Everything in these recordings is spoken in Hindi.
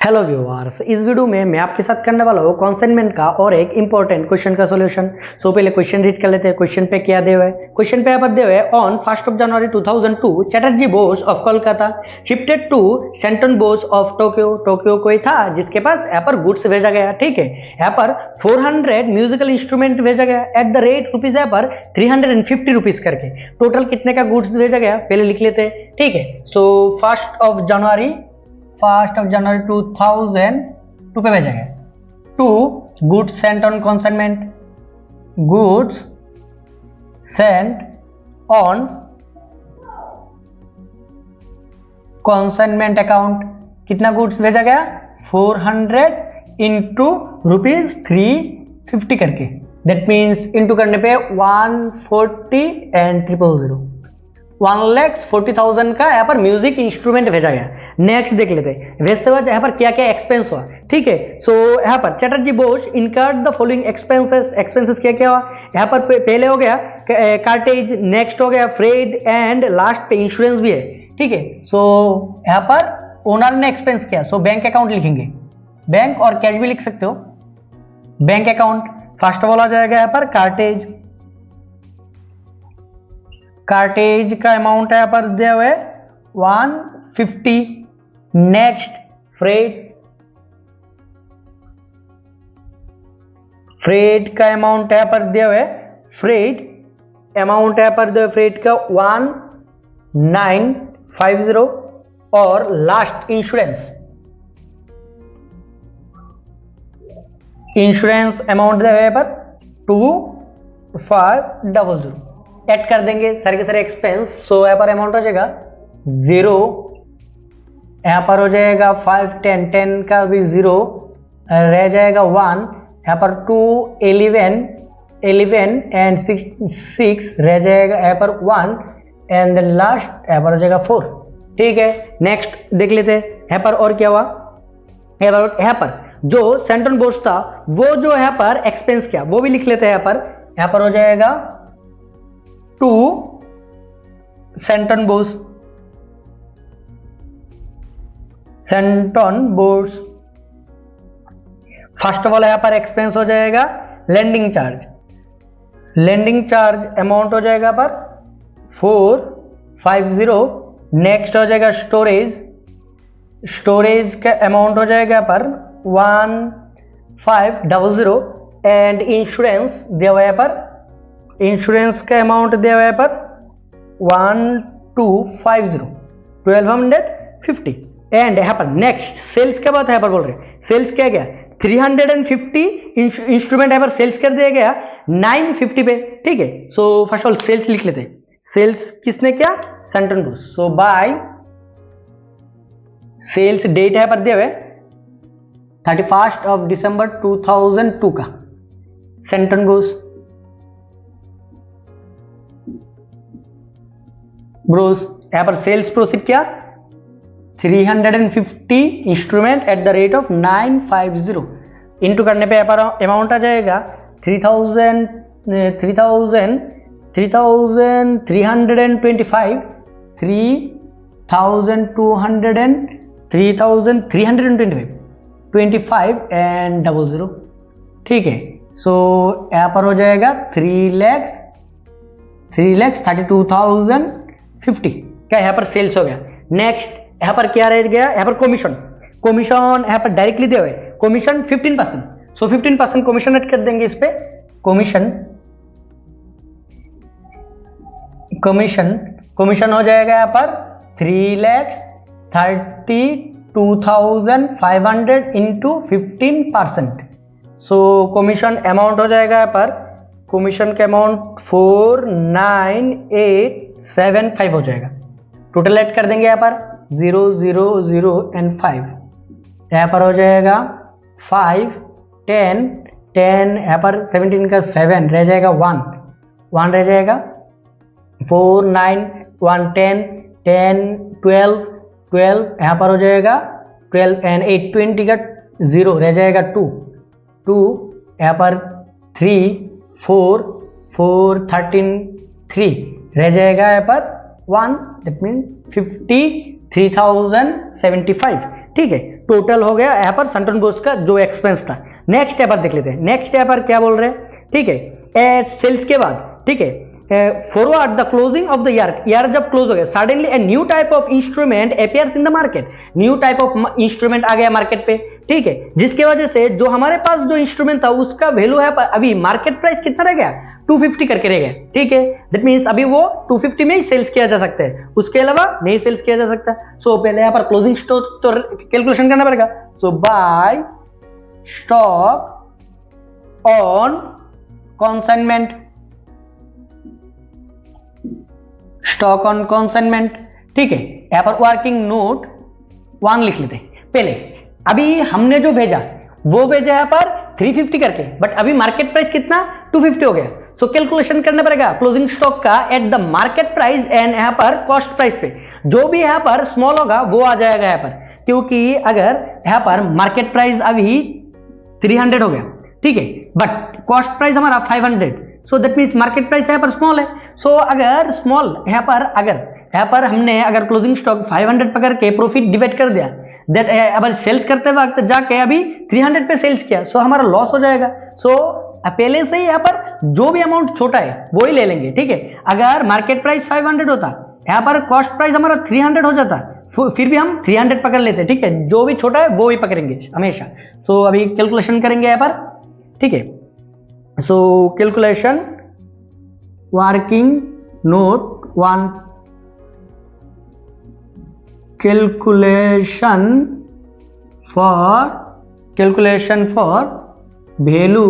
हेलो व्यूअर्स, इस वीडियो में मैं आपके साथ करने वाला हूँ कॉन्साइनमेंट का और एक इंपॉर्टेंट क्वेश्चन का सॉल्यूशन। पहले क्वेश्चन रीड कर लेते हैं। क्वेश्चन पे क्या दे हुआ है? क्वेश्चन पे यहाँ पर दे हुआ है, on 1st of January 2002 Chatterjee Bose of Kolkata shifted to सेंटन बोस ऑफ टोक्यो। टोक्यो कोई था जिसके पास यहाँ पर गुड्स भेजा गया, ठीक है। यहाँ पर 400 म्यूजिकल इंस्ट्रूमेंट भेजा गया एट द रेट रुपीज यहाँ पर 350 रुपीज करके। टोटल कितने का गुड्स भेजा गया पहले लिख लेते हैं, ठीक है। सो 1st of January 2002 पे भेजा गया। To goods sent on consignment, goods sent on consignment account. कितना गुड्स भेजा गया? 400 इंटू रुपीज 350 करके। दैट मीन्स इंटू करने पे 140 एंड 000 1,40,000 का यहाँ पर म्यूजिक इंस्ट्रूमेंट भेजा गया। नेक्स्ट देख लेते हैं, भेजते वक्त यहाँ पर क्या क्या एक्सपेंस हुआ, ठीक है। सो यहाँ पर Chatterjee Bose incurred the following expenses. Expenses क्या क्या हुआ? यहाँ पर पहले हो गया कार्टेज, नेक्स्ट हो गया फ्रेड एंड लास्ट पे इंश्योरेंस भी है, ठीक है। सो यहाँ पर ओनर ने एक्सपेंस किया, सो बैंक अकाउंट लिखेंगे। बैंक और कैश भी लिख सकते हो। Bank account first of all आ जाएगा यहाँ पर कार्टेज। कार्टेज का अमाउंट यहाँ पर दिया हुआ है 150। नेक्स्ट फ्रेड, फ्रेड का अमाउंट यहाँ पर दिया हुआ है। फ्रेड अमाउंट यहाँ पर दिया फ्रेड का 1950। और लास्ट इंश्योरेंस, इंश्योरेंस अमाउंट दिया हुआ है यहाँ पर 2500। ऐड कर देंगे सारे के सारे एक्सपेंस। सो यहाँ पर अमाउंट हो जाएगा 0, यहाँ पर हो जाएगा 5, 10, 10 का भी 0 रह जाएगा 1, यहाँ पर 2, 11 एंड 6 रह जाएगा यहाँ पर 1 एंड देन लास्ट यहाँ पर हो जाएगा 4, ठीक है। नेक्स्ट देख लेते हैं यहाँ पर और क्या हुआ। यहाँ पर जो सेंटन बोस था वो जो यहाँ पर एक्सपेंस किया वो भी लिख लेते हैं। यहाँ पर हो जाएगा टू सेंटन बोस, सेंटन बोस। फर्स्ट ऑफ ऑल यहाँ पर एक्सपेंस हो जाएगा landing charge. Landing charge amount हो जाएगा पर 450। नेक्स्ट हो जाएगा स्टोरेज, स्टोरेज का अमाउंट हो जाएगा पर 1500 एंड इंश्योरेंस दिया हुआ है पर, इंश्योरेंस का अमाउंट दिया हुआ है पर 1250 एंड यहाँ पर नेक्स्ट सेल्स के बाद यहाँ पर बोल रहे सेल्स क्या गया 350 इंस्ट्रूमेंट यहाँ पर सेल्स कर दिया गया 950 पे, ठीक है। So first of all sales लिख लेते हैं। सेल्स किसने किया? Santan Bose. So by sales date यहाँ पर दिया हुआ है 31st of December 2002 का सेंटन बोस ब्रोस। यहाँ पर सेल्स प्रोसीड किया 350 instrument at the rate of 950। Into करने पे यहाँ पर अमाउंट आ जाएगा 3,325 3,325 एंड 00, ठीक है। सो यहाँ पर हो जाएगा 3,32,050 क्या यहाँ पर सेल्स हो गया। नेक्स्ट यहाँ पर क्या रह गया? यहाँ पर कमीशन, कमीशन यहाँ पर डायरेक्टली दिया हुआ है कमीशन 15%। सो 15% कमीशन ऐड कर देंगे इस पे। कमीशन हो जाएगा यहाँ पर 3,32,500 इंटू 15%। सो कमीशन अमाउंट हो जाएगा यहाँ पर, कमीशन का अमाउंट 49875 हो जाएगा। टोटल ऐड कर देंगे यहाँ पर 0, 0, 0 एंड 5। यहाँ पर हो जाएगा 5, 10, 10 यहाँ पर 17 का 7 रह जाएगा 1 रह जाएगा 4, 9, 1, 10, 10, 12 यहाँ पर हो जाएगा 12 एंड 8, 20 का 0 रह जाएगा 2 यहाँ पर 3, 4, 13, 3 रह जाएगा यहाँ पर 1, दैट मीन 53,075, ठीक है। टोटल हो गया यहाँ पर सन्टन बोस का जो एक्सपेंस था। नेक्स्ट यहाँ पर देख लेते हैं, नेक्स्ट यहाँ पर क्या बोल रहे हैं, ठीक है, सेल्स के बाद, ठीक है, forward the closing of the year जब क्लोज हो गया, suddenly a new type of instrument appears in the market, new type of instrument आ गया मार्केट पे, ठीक है, जिसके वजह से जो हमारे पास जो इंस्ट्रूमेंट था उसका वैल्यू है अभी मार्केट प्राइस कितना रह गया, 250 करके रह गया, ठीक है, दैट मींस अभी वो 250 में ही सेल्स किया जा सकता है, उसके अलावा नहीं सेल्स किया जा सकता। सो पहले यहाँ पर क्लोजिंग स्टॉक तो कैलकुलेशन करना पड़ेगा। So by stock on consignment, stock on consignment, ठीक है, यहां पर वर्किंग नोट 1 लिख लेते हैं पहले। अभी हमने जो भेजा वो भेजा यहां पर 350 करके, बट अभी मार्केट प्राइस कितना 250 हो गया। सो कैलकुलेशन करना पड़ेगा क्लोजिंग स्टॉक का at the market price and यहां पर कॉस्ट प्राइस पे, जो भी यहां पर स्मॉल होगा वो आ जाएगा यहां पर, क्योंकि अगर यहां पर मार्केट प्राइस अभी 300 हो गया, ठीक है, बट कॉस्ट प्राइस हमारा 500, so that means market price यहां पर स्मॉल है। सो अगर स्मॉल यहां पर अगर हमने अगर क्लोजिंग स्टॉक 500 पकड़ के प्रॉफिट डिवाइड कर दिया, दैट अब सेल्स करते वक्त जाके अभी 300 पे सेल्स किया, सो हमारा लॉस हो जाएगा। सो पहले से ही यहाँ पर जो भी अमाउंट छोटा है वो ही ले लेंगे, ठीक है। अगर मार्केट प्राइस 500 होता, यहाँ पर कॉस्ट प्राइस हमारा 300 हो जाता, फिर भी हम 300 पकड़ लेते, ठीक है, जो भी छोटा है वो ही पकड़ेंगे हमेशा। सो अभी कैलकुलेशन करेंगे यहाँ पर, ठीक है। So calculation working note 1, calculation for value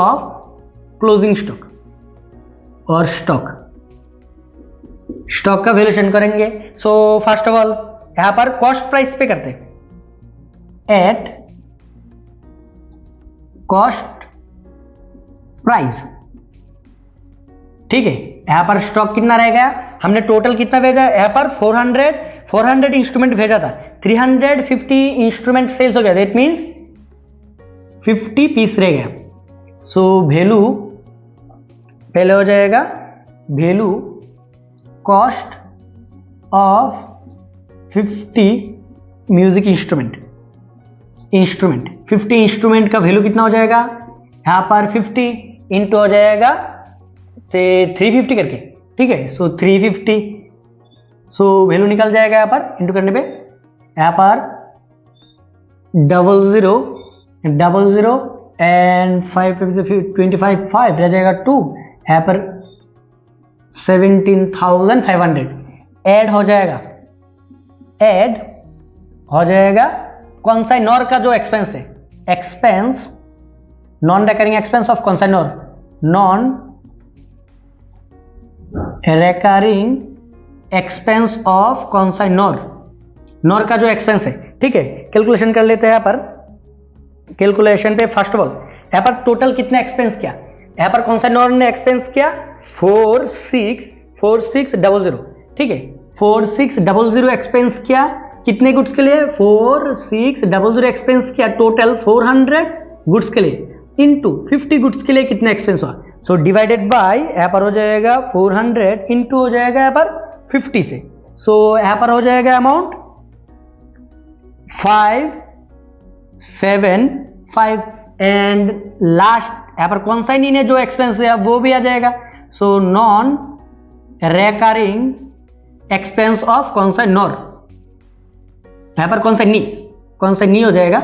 of closing stock और स्टॉक का वैल्यूएशन करेंगे। सो फर्स्ट ऑफ ऑल यहां पर कॉस्ट प्राइस पे करते हैं, एट कॉस्ट प्राइस, ठीक है। यहां पर स्टॉक कितना रहेगा, हमने टोटल कितना भेजा, यहां पर 400 इंस्ट्रूमेंट भेजा था, 350 इंस्ट्रूमेंट सेल्स हो गया, दैट मींस 50 पीस रह गया। सो वैल्यू पहले हो जाएगा value cost of 50 music instrument 50 instrument का वैल्यू कितना हो जाएगा, यहां पर 50 इंटू हो जाएगा 350 करके, ठीक है। सो 350, सो वैल्यू निकल जाएगा यहां पर इंटू करने पे, यहां पर 00 एंड 5 रह जाएगा 2, यहाँ पर 17,500 ऐड हो जाएगा कॉन्साइनोर का जो एक्सपेंस है, expense non recurring expense of consignor, non recurring expense of consignor का जो एक्सपेंस है, ठीक है। कैलकुलेशन कर लेते हैं यहाँ पर, कैलकुलेशन पे फर्स्ट ऑफ ऑल यहाँ पर टोटल कितना एक्सपेंस किया, यहाँ पर कॉन्साइनोर ने एक्सपेंस किया 4600, ठीक है, 4600 एक्सपेंस किया कितने गुड्स के लिए, 4600 एक्सपेंस किया टोटल 400 गुड्स के लिए, इनटू 50 गुड्स के लिए कितना एक्सपेंस हुआ। सो डिवाइडेड बाय यहाँ पर हो जाएगा 400 इनटू हो जाएगा यहाँ पर 50 से, सो यहाँ पर हो जाएगा अमाउंट 575 एंड लास्ट यहाँ पर कॉन्साइनी ने जो एक्सपेंस है वो भी आ जाएगा। So non recurring expense of consignor, यहाँ पर कॉन्साइनी हो जाएगा,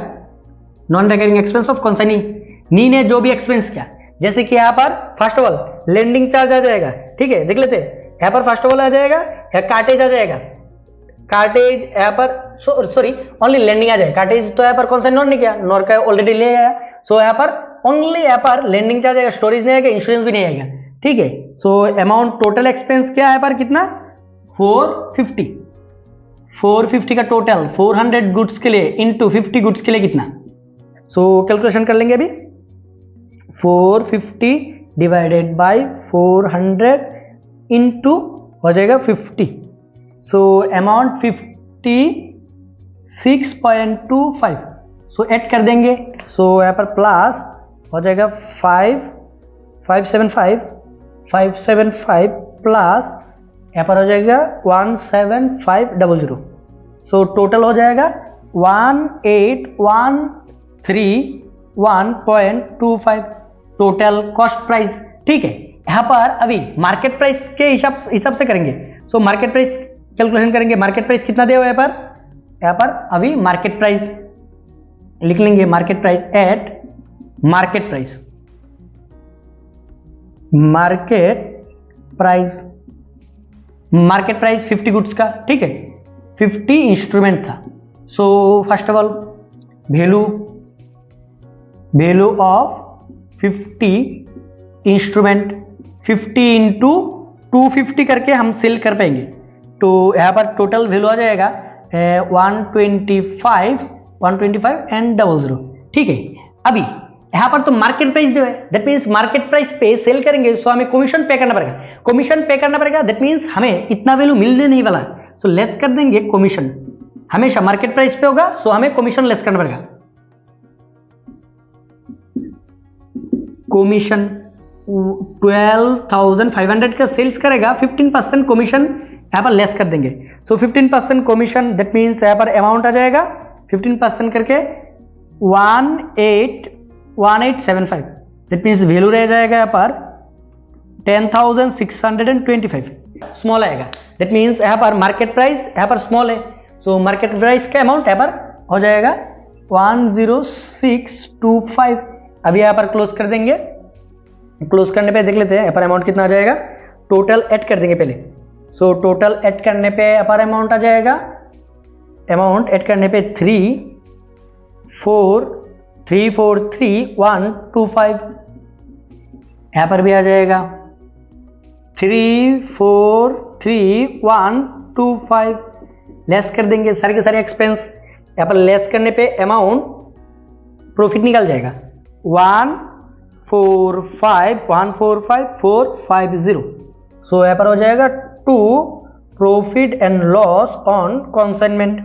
non recurring expense of consignee ने जो भी एक्सपेंस किया, जैसे कि यहाँ पर first of all landing charge आ जाएगा, ठीक है, देख लेते हैं। यहाँ पर फर्स्ट ऑफ ऑल आ जाएगा, कार्टेज आ जाएगा, कार्टेज यहाँ पर सॉरी ओनली लैंडिंग आ जाएगा, कार्टेज तो यहाँ पर कौन सा नोट नहीं किया, नोर का ऑलरेडी ले आया, सो यहाँ पर ओनली यहाँ पर लैंडिंग चार्ज आएगा, स्टोरेज नहीं आएगा, इंश्योरेंस भी नहीं आएगा, ठीक है। सो अमाउंट टोटल एक्सपेंस क्या है पर कितना 450 का टोटल 400 गुड्स के लिए इनटू 50 गुड्स के लिए कितना। सो कैलकुलेशन कर लेंगे अभी, 450 डिवाइडेड बाय 400 इनटू हो जाएगा 50, सो अमाउंट 56.25, सो ऐड कर देंगे। सो यहाँ पर प्लस हो जाएगा 575 प्लस यहाँ पर हो जाएगा 17500, सो टोटल हो जाएगा 18,131.25 टोटल कॉस्ट प्राइस। ठीक है, यहाँ पर अभी मार्केट प्राइस के हिसाब से करेंगे। सो मार्केट प्राइस कैलकुलेशन करेंगे। मार्केट प्राइस कितना दिया हुआ है यहाँ पर अभी मार्केट प्राइस लिख लेंगे। Market price at market price 50 goods का। ठीक है, 50 इंस्ट्रूमेंट था। सो first of all value of 50 instrument 50 into 250 करके हम सेल कर पाएंगे। तो यहाँ पर टोटल वैल्यू आ जाएगा 125 एंड 00। ठीक है, अभी यहाँ पर तो मार्केट प्राइस जो है, दैट मीन्स मार्केट प्राइस पे सेल करेंगे, सो हमें कमीशन पे करना पड़ेगा। दैट मीन्स हमें इतना वैल्यू मिलने नहीं वाला, सो लेस कर देंगे कमीशन। हमेशा मार्केट प्राइस पे होगा, सो हमें कमीशन लेस करना पड़ेगा। कमीशन 12,500 का सेल्स करेगा, 15% कमीशन यहाँ पर लेस कर देंगे। सो 15% कमीशन, दैट मीन्स यहाँ पर अमाउंट आ जाएगा 15% करके 1875। दैट मीन्स वैल्यू रह जाएगा यहाँ पर 10,625 स्मॉल आएगा। दैट मीन्स यहाँ पर मार्केट प्राइस यहाँ पर स्मॉल है, सो मार्केट प्राइस का अमाउंट यहाँ पर हो जाएगा 10625। अभी यहाँ पर क्लोज कर देंगे। क्लोज करने पे देख लेते हैं यहाँ पर अमाउंट कितना आ जाएगा। टोटल ऐड कर देंगे पहले। सो टोटल ऐड करने पे यहाँ पर अमाउंट आ जाएगा, अमाउंट ऐड करने पे 3433125। यहाँ पर भी आ जाएगा 3433125। लेस कर देंगे सारे के सारे एक्सपेंस। यहाँ पर लेस करने पे अमाउंट प्रॉफिट निकल जाएगा 145,450। सो यहाँ पर हो जाएगा 2 profit and loss on consignment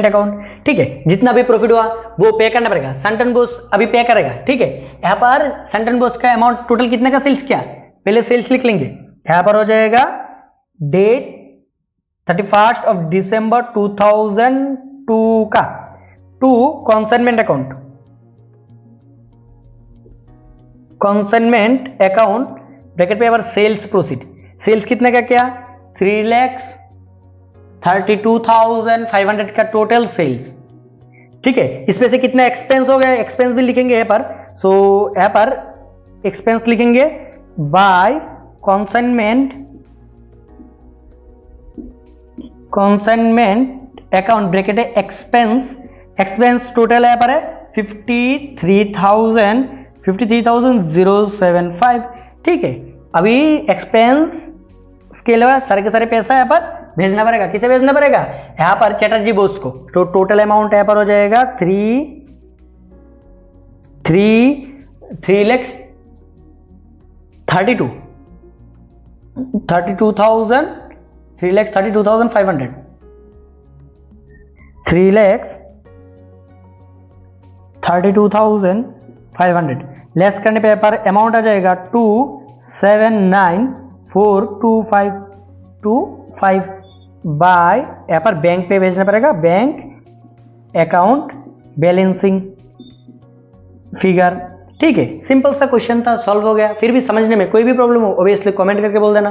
account. ठीक है, जितना भी प्रॉफिट हुआ वो पे करना पड़ेगा। सनटन बोस अभी पे करेगा। ठीक है, यहाँ पर सनटन बोस का अमाउंट टोटल कितने का सेल्स किया, पहले सेल्स लिख लेंगे। यहाँ पर हो जाएगा डेट 31 ऑफ दिसंबर 2002 का टू कंसाइनमेंट अकाउंट ब्रैकेट पे सेल्स प्रोसीड। सेल्स कितने का क्या, 3,32,500 का टोटल सेल्स। ठीक है, इसमें से कितना एक्सपेंस हो गया, एक्सपेंस भी लिखेंगे यहाँ पर। सो यहाँ पर एक्सपेंस लिखेंगे बाय कंसाइनमेंट अकाउंट ब्रैकेट है एक्सपेंस टोटल यहाँ पर है 53,075। ठीक है, अभी एक्सपेंस के अलावा सारे के सारे पैसा यहाँ पर भेजना पड़ेगा। किसे भेजना पड़ेगा, यहाँ पर चैटर्जी बोस को। तो टोटल अमाउंट यहाँ पर हो जाएगा 3,32,500 3,32,500 लेस करने पे पर अमाउंट आ जाएगा 2,79,425 बाय यहाँ पर बैंक पे भेजना पड़ेगा, बैंक अकाउंट बैलेंसिंग फिगर। ठीक है, सिंपल सा क्वेश्चन था, सॉल्व हो गया। फिर भी समझने में कोई भी प्रॉब्लम हो ऑब्वियसली कमेंट करके बोल देना।